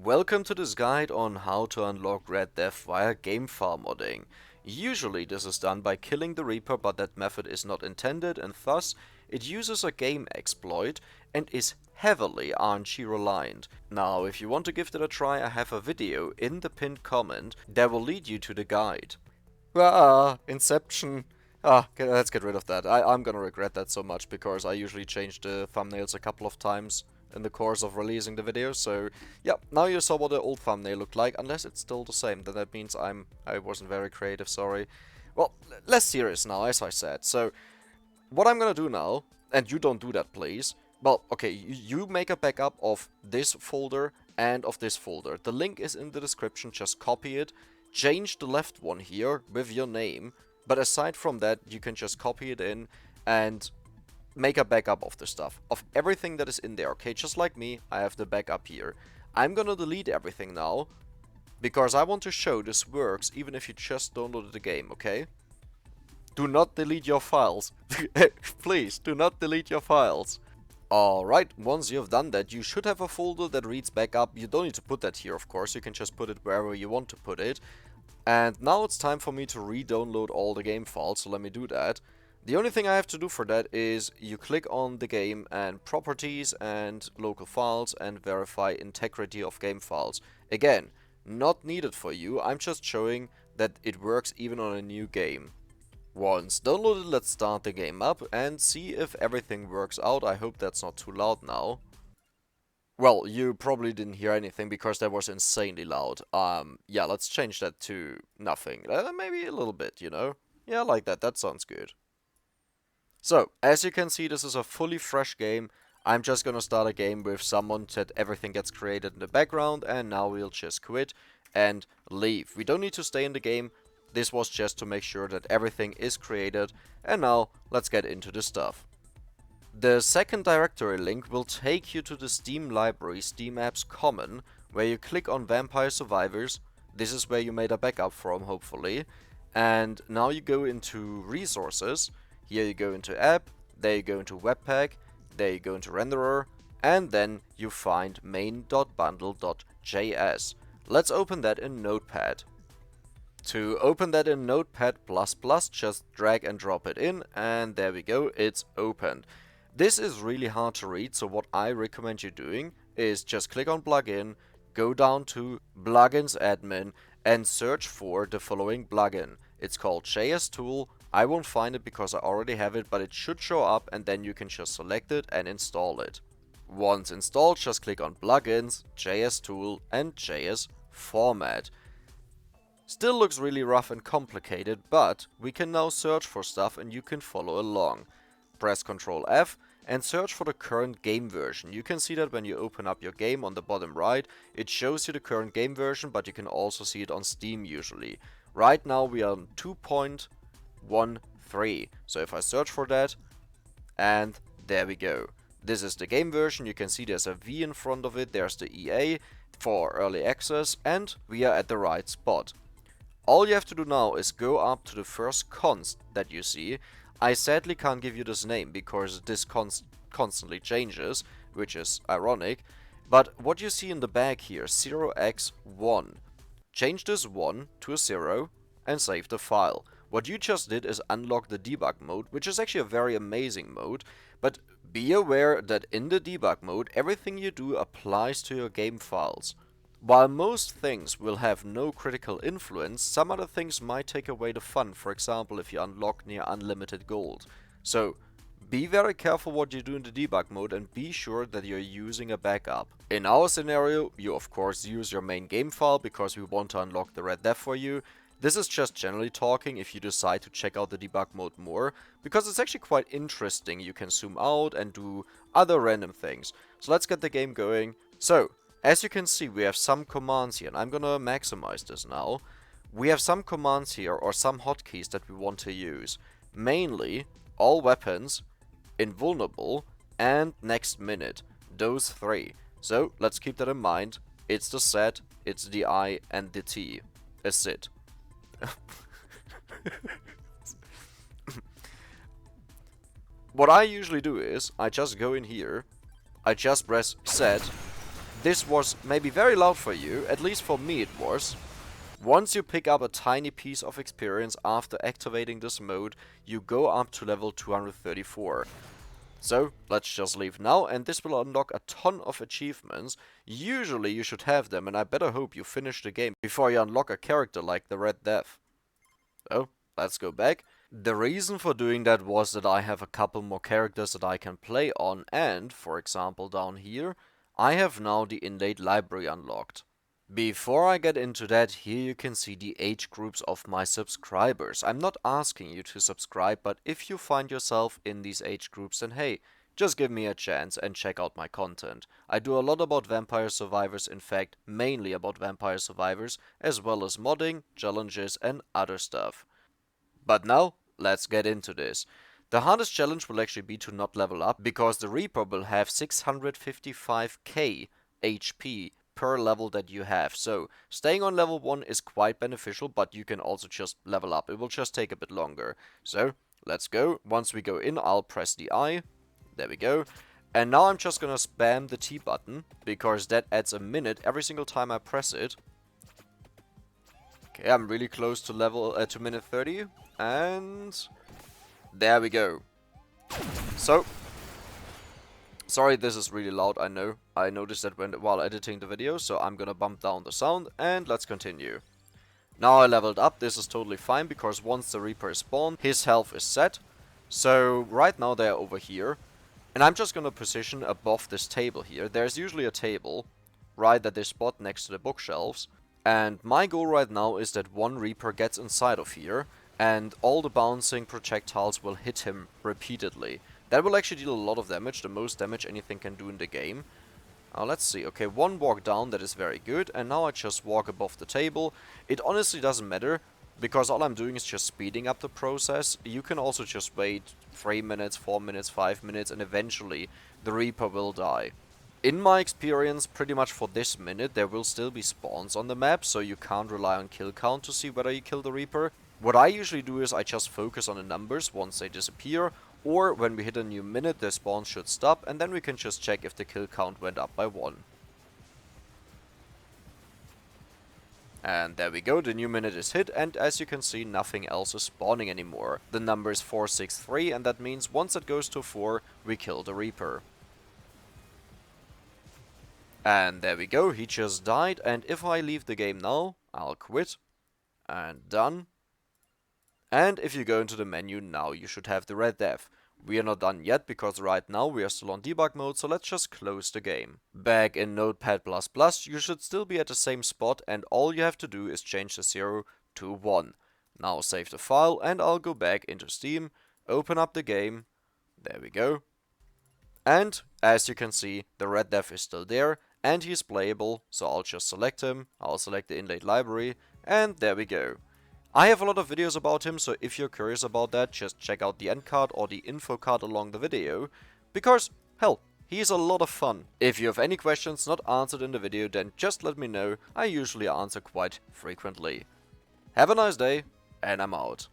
Welcome to this guide on how to unlock Red Death via game file modding. Usually this is done by killing the Reaper, but that method is not intended and thus it uses a game exploit and is heavily RNG reliant. Now if you want to give that a try, I have a video in the pinned comment that will lead you to the guide. Inception. Let's get rid of that. I'm gonna regret that so much because I usually change the thumbnails a couple of times in the course of releasing the video, so yeah, now you saw what the old thumbnail looked like, unless it's still the same, then that means I wasn't very creative, sorry. Well, less serious now, as I said. So, what I'm gonna do now, and you don't do that please, well, okay, you make a backup of this folder and of this folder. The link is in the description, just copy it, change the left one here with your name, but aside from that, you can just copy it in and make a backup of the stuff, of everything that is in there, okay? Just like me, I have the backup here. I'm gonna delete everything now, because I want to show this works even if you just downloaded the game, okay? Do not delete your files. Please, do not delete your files. Alright, once you have done that, you should have a folder that reads backup. You don't need to put that here, of course, you can just put it wherever you want to put it. And now it's time for me to re-download all the game files, so let me do that. The only thing I have to do for that is you click on the game and properties and local files and verify integrity of game files. Again, not needed for you, I'm just showing that it works even on a new game. Once downloaded, let's start the game up and see if everything works out. I hope that's not too loud now. Well, you probably didn't hear anything because that was insanely loud. Yeah, let's change that to nothing. Maybe a little bit, you know? Yeah, like that, that sounds good. So, as you can see, this is a fully fresh game. I'm just gonna start a game with someone that everything gets created in the background, and now we'll just quit and leave. We don't need to stay in the game. This was just to make sure that everything is created, and now let's get into the stuff. The second directory link will take you to the SteamLibrary SteamApps Common, where you click on Vampire Survivors. This is where you made a backup from, hopefully. And now you go into Resources. Here you go into App, there you go into Webpack, there you go into Renderer, and then you find main.bundle.js. Let's open that in Notepad. To open that in Notepad++, just drag and drop it in, and there we go, it's opened. This is really hard to read, so what I recommend you doing is just click on Plugin, go down to Plugins Admin, and search for the following plugin. It's called JS Tool. I won't find it because I already have it, but it should show up and then you can just select it and install it. Once installed, just click on Plugins, JS Tool and JS Format. Still looks really rough and complicated, but we can now search for stuff and you can follow along. Press Ctrl F and search for the current game version. You can see that when you open up your game on the bottom right, it shows you the current game version, but you can also see it on Steam usually. Right now we are on 2.13, so if I search for that, and there we go. This is the game version, you can see there's a V in front of it, there's the EA for early access, and we are at the right spot. All you have to do now is go up to the first const that you see. I sadly can't give you this name because this constantly changes, which is ironic, but what you see in the back here, 0x1. Change this 1 to a 0 and save the file. What you just did is unlock the debug mode, which is actually a very amazing mode, but be aware that in the debug mode everything you do applies to your game files. While most things will have no critical influence, some other things might take away the fun, for example if you unlock near unlimited gold. So be very careful what you do in the debug mode and be sure that you're using a backup. In our scenario, you of course use your main game file because we want to unlock the Red Death for you. This is just generally talking if you decide to check out the debug mode more, because it's actually quite interesting. You can zoom out and do other random things. So let's get the game going. So, as you can see, we have some commands here, and I'm gonna maximize this now. We have some commands here, or some hotkeys that we want to use. Mainly, all weapons, invulnerable, and next minute. Those three. So, let's keep that in mind. It's the Z, it's the I, and the T. A sit. What I usually do is, I just go in here, I just press Z, this was maybe very loud for you, at least for me it was. Once you pick up a tiny piece of experience after activating this mode, you go up to level 234. So, let's just leave now, and this will unlock a ton of achievements. Usually you should have them, and I better hope you finish the game before you unlock a character like the Red Death. So, let's go back. The reason for doing that was that I have a couple more characters that I can play on, and, for example down here, I have now the inlaid library unlocked. Before I get into that, here you can see the age groups of my subscribers. I'm not asking you to subscribe, but if you find yourself in these age groups, then hey, just give me a chance and check out my content. I do a lot about Vampire Survivors, in fact, mainly about Vampire Survivors, as well as modding, challenges and other stuff. But now, let's get into this. The hardest challenge will actually be to not level up, because the Reaper will have 655k HP per level that you have. So, staying on level 1 is quite beneficial, but you can also just level up. It will just take a bit longer. So, let's go. Once we go in, I'll press the I. There we go. And now I'm just gonna spam the T button, because that adds a minute every single time I press it. Okay, I'm really close to to minute 30. And there we go. So, sorry, this is really loud, I know. I noticed that while editing the video, so I'm gonna bump down the sound, and let's continue. Now I leveled up. This is totally fine, because once the Reaper is spawned, his health is set. So, right now they're over here. And I'm just gonna position above this table here. There's usually a table right at this spot next to the bookshelves. And my goal right now is that one Reaper gets inside of here, and all the bouncing projectiles will hit him repeatedly. That will actually deal a lot of damage, the most damage anything can do in the game. Now let's see, okay, one walk down, that is very good, and now I just walk above the table. It honestly doesn't matter, because all I'm doing is just speeding up the process. You can also just wait 3 minutes, 4 minutes, 5 minutes, and eventually the Reaper will die. In my experience, pretty much for this minute, there will still be spawns on the map, so you can't rely on kill count to see whether you kill the Reaper. What I usually do is I just focus on the numbers once they disappear, or when we hit a new minute, the spawn should stop, and then we can just check if the kill count went up by 1. And there we go, the new minute is hit, and as you can see, nothing else is spawning anymore. The number is 463, and that means once it goes to 4, we kill the Reaper. And there we go, he just died, and if I leave the game now, I'll quit. And done. And if you go into the menu now, you should have the Red Death. We are not done yet, because right now we are still on debug mode, so let's just close the game. Back in Notepad++, you should still be at the same spot, and all you have to do is change the 0 to 1. Now save the file, and I'll go back into Steam, open up the game, there we go. And, as you can see, the Red Death is still there, and he's playable, so I'll just select him, I'll select the inlaid library, and there we go. I have a lot of videos about him, so if you're curious about that, just check out the end card or the info card along the video, because, hell, he's a lot of fun. If you have any questions not answered in the video, then just let me know, I usually answer quite frequently. Have a nice day, and I'm out.